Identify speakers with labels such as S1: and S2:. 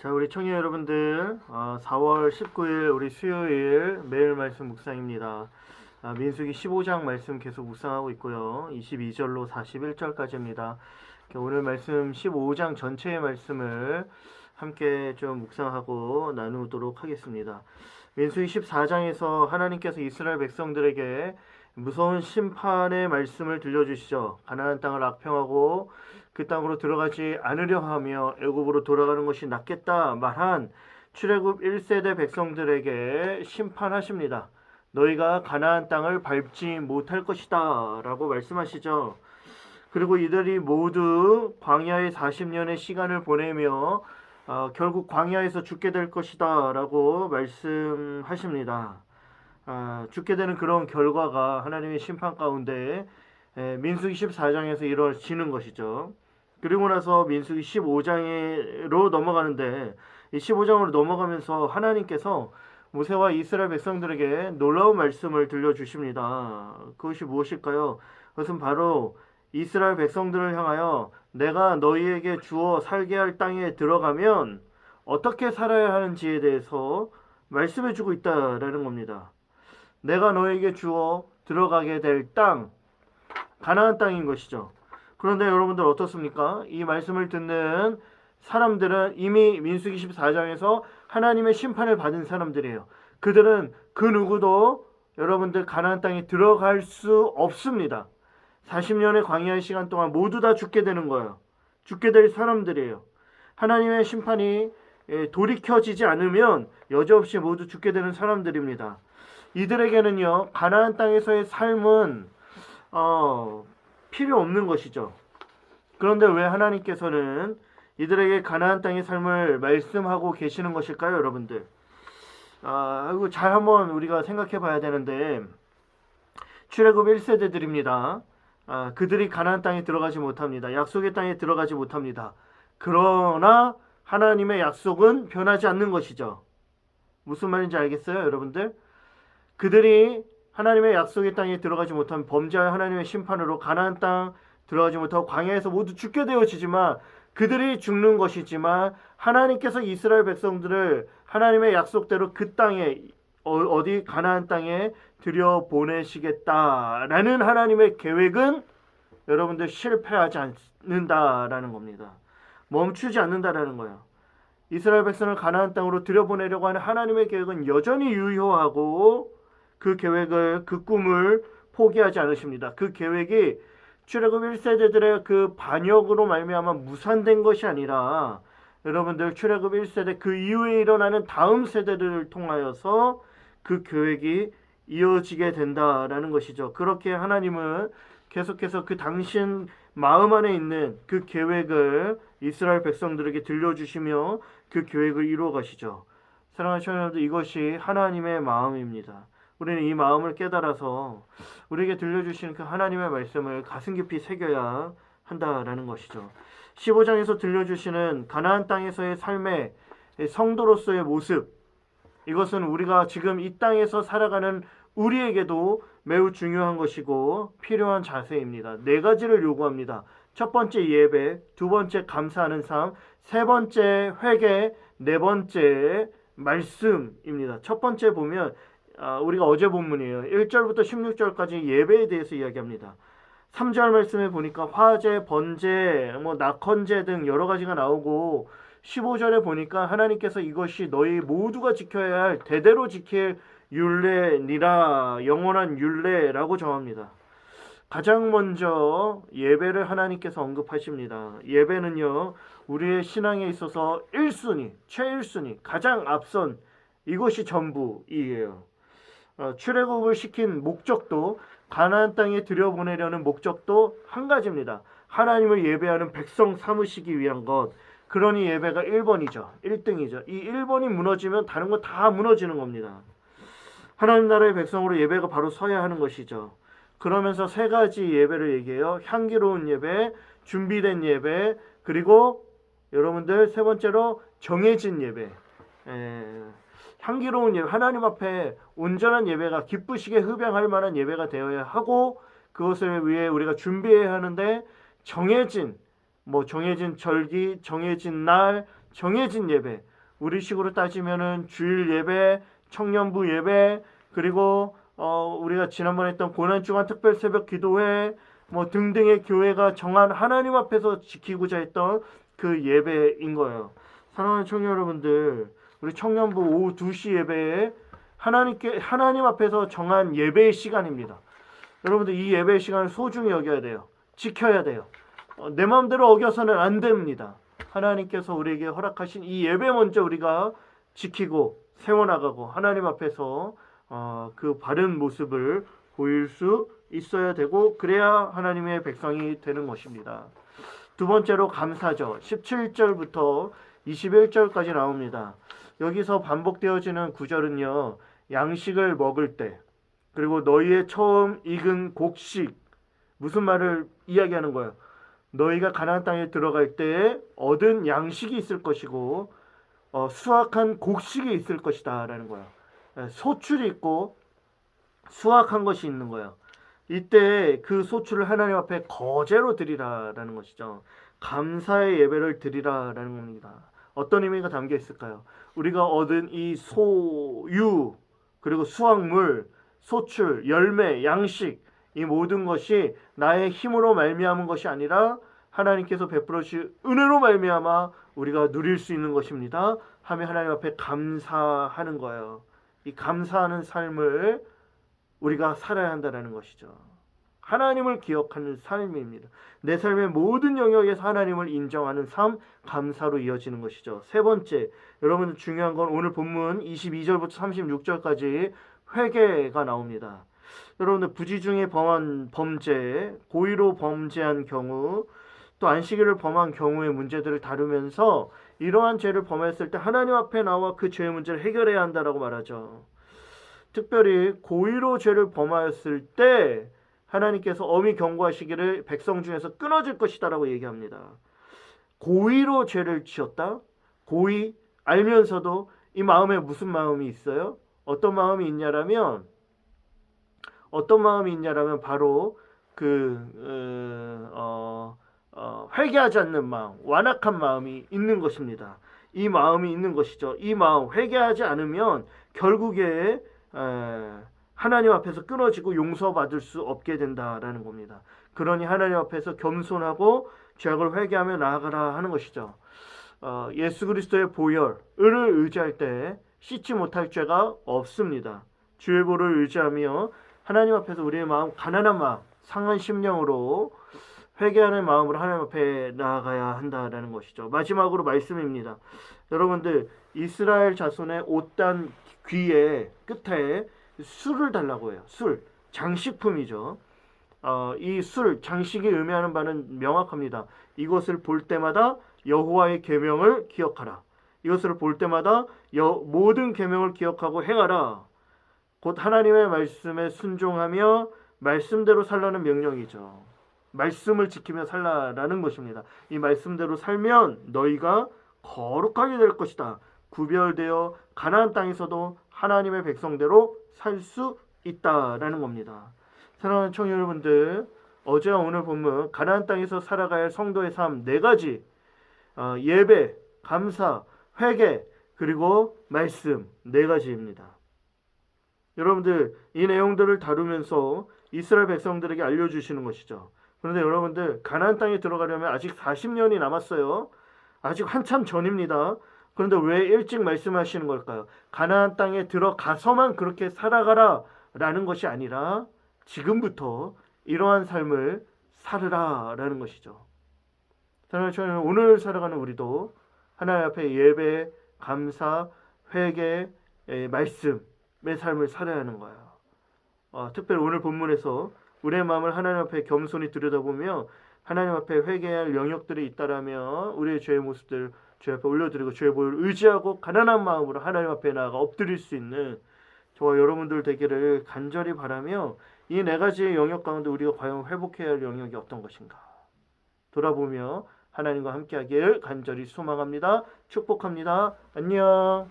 S1: 자, 우리 청년 여러분들, 4월 19일 우리 수요일 매일 말씀 묵상입니다. 민수기 15장 말씀 계속 묵상하고 있고요. 22절로 41절까지입니다. 오늘 말씀 15장 전체의 말씀을 함께 좀 묵상하고 나누도록 하겠습니다. 민수기 14장에서 하나님께서 이스라엘 백성들에게 무서운 심판의 말씀을 들려주시죠. 가나안 땅을 악평하고 그 땅으로 들어가지 않으려 하며 애굽으로 돌아가는 것이 낫겠다 말한 출애굽 1세대 백성들에게 심판하십니다. 너희가 가나안 땅을 밟지 못할 것이다 라고 말씀하시죠. 그리고 이들이 모두 광야에 40년의 시간을 보내며 결국 광야에서 죽게 될 것이다 라고 말씀하십니다. 죽게 되는 그런 결과가 하나님의 심판 가운데 민수기 14장에서 이루어지는 것이죠. 그리고 나서 민수기 15장으로 넘어가는데 이 15장으로 넘어가면서 하나님께서 모세와 이스라엘 백성들에게 놀라운 말씀을 들려주십니다. 그것이 무엇일까요? 그것은 바로 이스라엘 백성들을 향하여 내가 너희에게 주어 살게 할 땅에 들어가면 어떻게 살아야 하는지에 대해서 말씀해주고 있다라는 겁니다. 내가 너에게 주어 들어가게 될 땅, 가나안 땅인 것이죠. 그런데 여러분들 어떻습니까? 이 말씀을 듣는 사람들은 이미 민수기 14장에서 하나님의 심판을 받은 사람들이에요. 그들은 그 누구도 여러분들 가나안 땅에 들어갈 수 없습니다. 40년의 광야의 시간 동안 모두 다 죽게 되는 거예요. 죽게 될 사람들이에요. 하나님의 심판이 돌이켜지지 않으면 여지없이 모두 죽게 되는 사람들입니다. 이들에게는요, 가나안 땅에서의 삶은 필요 없는 것이죠. 그런데 왜 하나님께서는 이들에게 가나안 땅의 삶을 말씀하고 계시는 것일까요, 여러분들? 이거 잘 한번 우리가 생각해 봐야 되는데, 출애굽 1세대들입니다. 그들이 가나안 땅에 들어가지 못합니다. 약속의 땅에 들어가지 못합니다. 그러나 하나님의 약속은 변하지 않는 것이죠. 무슨 말인지 알겠어요, 여러분들? 그들이 하나님의 약속의 땅에 들어가지 못하면 범죄한 하나님의 심판으로 가나안 땅 들어가지 못하고 광야에서 모두 죽게 되어지지만 그들이 죽는 것이지만 하나님께서 이스라엘 백성들을 하나님의 약속대로 그 땅에 어디 가나안 땅에 들여보내시겠다라는 하나님의 계획은 여러분들 실패하지 않는다라는 겁니다. 멈추지 않는다라는 거예요. 이스라엘 백성을 가나안 땅으로 들여보내려고 하는 하나님의 계획은 여전히 유효하고 그 계획을, 그 꿈을 포기하지 않으십니다. 그 계획이 출애굽 1세대들의 그 반역으로 말미암아 무산된 것이 아니라 여러분들 출애굽 1세대 그 이후에 일어나는 다음 세대들을 통하여서 그 계획이 이어지게 된다라는 것이죠. 그렇게 하나님은 계속해서 그 당신 마음 안에 있는 그 계획을 이스라엘 백성들에게 들려주시며 그 계획을 이루어 가시죠. 사랑하는 청년들, 이것이 하나님의 마음입니다. 우리는 이 마음을 깨달아서 우리에게 들려주시는 그 하나님의 말씀을 가슴 깊이 새겨야 한다라는 것이죠. 15장에서 들려주시는 가나안 땅에서의 삶의 성도로서의 모습, 이것은 우리가 지금 이 땅에서 살아가는 우리에게도 매우 중요한 것이고 필요한 자세입니다. 네 가지를 요구합니다. 첫 번째 예배, 두 번째 감사하는 삶, 세 번째 회개, 네 번째 말씀입니다. 첫 번째 보면 우리가 어제 본문이에요. 1절부터 16절까지 예배에 대해서 이야기합니다. 3절 말씀에 보니까 화제, 번제, 낙헌제 등 여러 가지가 나오고 15절에 보니까 하나님께서 이것이 너희 모두가 지켜야 할 대대로 지킬 율례니라, 영원한 율례라고 정합니다. 가장 먼저 예배를 하나님께서 언급하십니다. 예배는요, 우리의 신앙에 있어서 1순위, 최일순위, 가장 앞선 이것이 전부이에요. 출애굽을 시킨 목적도, 가나안 땅에 들여보내려는 목적도 한 가지입니다. 하나님을 예배하는 백성 삼으시기 위한 것. 그러니 예배가 1번이죠. 1등이죠. 이 1번이 무너지면 다른 거 다 무너지는 겁니다. 하나님 나라의 백성으로 예배가 바로 서야 하는 것이죠. 그러면서 세 가지 예배를 얘기해요. 향기로운 예배, 준비된 예배, 그리고 여러분들 세 번째로 정해진 예배. 향기로운 예배, 하나님 앞에 온전한 예배가 기쁘시게 흡양할 만한 예배가 되어야 하고, 그것을 위해 우리가 준비해야 하는데 정해진 절기, 정해진 날, 정해진 예배, 우리식으로 따지면은 주일 예배, 청년부 예배, 그리고 우리가 지난번에 했던 고난주간 특별 새벽 기도회 뭐 등등의 교회가 정한 하나님 앞에서 지키고자 했던 그 예배인 거예요. 사랑하는 청년 여러분들, 우리 청년부 오후 2시 예배에 하나님 앞에서 정한 예배의 시간입니다. 여러분들 이 예배의 시간을 소중히 여겨야 돼요. 지켜야 돼요. 내 마음대로 어겨서는 안 됩니다. 하나님께서 우리에게 허락하신 이 예배 먼저 우리가 지키고 세워나가고 하나님 앞에서 그 바른 모습을 보일 수 있어야 되고, 그래야 하나님의 백성이 되는 것입니다. 두 번째로 감사죠. 17절부터 21절까지 나옵니다. 여기서 반복되어지는 구절은요, 양식을 먹을 때, 그리고 너희의 처음 익은 곡식, 무슨 말을 이야기하는 거예요? 너희가 가나안 땅에 들어갈 때에 얻은 양식이 있을 것이고 수확한 곡식이 있을 것이다 라는 거예요. 소출이 있고 수확한 것이 있는 거예요. 이때 그 소출을 하나님 앞에 거제로 드리라라는 것이죠. 감사의 예배를 드리라라는 겁니다. 어떤 의미가 담겨 있을까요? 우리가 얻은 이 소유, 그리고 수확물, 소출, 열매, 양식, 이 모든 것이 나의 힘으로 말미암은 것이 아니라 하나님께서 베풀어 주신 은혜로 말미암아 우리가 누릴 수 있는 것입니다 하며 하나님 앞에 감사하는 거예요. 이 감사하는 삶을 우리가 살아야 한다는 것이죠. 하나님을 기억하는 삶입니다. 내 삶의 모든 영역에서 하나님을 인정하는 삶, 감사로 이어지는 것이죠. 세 번째, 여러분 중요한 건 오늘 본문 22절부터 36절까지 회개가 나옵니다. 여러분들 부지 중에 범한 범죄, 고의로 범죄한 경우, 또 안식일을 범한 경우의 문제들을 다루면서 이러한 죄를 범했을 때 하나님 앞에 나와 그 죄의 문제를 해결해야 한다라고 말하죠. 특별히 고의로 죄를 범하였을 때 하나님께서 엄히 경고하시기를 백성 중에서 끊어질 것이다라고 얘기합니다. 고의로 죄를 지었다? 고의, 알면서도 이 마음에 무슨 마음이 있어요? 어떤 마음이 있냐라면 바로 회개하지 않는 마음, 완악한 마음이 있는 것입니다. 이 마음이 있는 것이죠. 이 마음 회개하지 않으면 결국에 하나님 앞에서 끊어지고 용서받을 수 없게 된다라는 겁니다. 그러니 하나님 앞에서 겸손하고 죄악을 회개하며 나아가라 하는 것이죠. 예수 그리스도의 보혈을 의지할 때 씻지 못할 죄가 없습니다. 주의 보혈을 의지하며 하나님 앞에서 우리의 마음, 가난한 마음, 상한 심령으로 회개하는 마음으로 하나님 앞에 나아가야 한다라는 것이죠. 마지막으로 말씀입니다. 여러분들 이스라엘 자손의 옷단 귀에 끝에 술을 달라고 해요. 술, 장식품이죠. 이 술, 장식이 의미하는 바는 명확합니다. 이것을 볼 때마다 여호와의 계명을 기억하라. 이것을 볼 때마다 모든 계명을 기억하고 행하라. 곧 하나님의 말씀에 순종하며 말씀대로 살라는 명령이죠. 말씀을 지키며 살라라는 것입니다. 이 말씀대로 살면 너희가 거룩하게 될 것이다. 구별되어 가나안 땅에서도 하나님의 백성대로 살 수 있다라는 겁니다. 사랑하는 청년 여러분들, 어제와 오늘 본문 가나안 땅에서 살아가야 할 성도의 삶 4가지, 예배, 감사, 회개, 그리고 말씀 4가지입니다. 여러분들 이 내용들을 다루면서 이스라엘 백성들에게 알려주시는 것이죠. 그런데 여러분들 가나안 땅에 들어가려면 아직 40년이 남았어요. 아직 한참 전입니다. 그런데 왜 일찍 말씀하시는 걸까요? 가나안 땅에 들어가서만 그렇게 살아가라 라는 것이 아니라 지금부터 이러한 삶을 살으라 라는 것이죠. 저는 오늘 살아가는 우리도 하나님 앞에 예배, 감사, 회개, 말씀의 삶을 살아야 하는 거예요. 특별히 오늘 본문에서 우리의 마음을 하나님 앞에 겸손히 들여다보며 하나님 앞에 회개할 영역들이 있다라면 우리의 죄의 모습들 죄 앞에 올려드리고 죄의 보혈을 의지하고 가난한 마음으로 하나님 앞에 나아가 엎드릴 수 있는 저와 여러분들 되기를 간절히 바라며 이 4가지의 영역 가운데 우리가 과연 회복해야 할 영역이 어떤 것인가 돌아보며 하나님과 함께하길 간절히 소망합니다. 축복합니다. 안녕.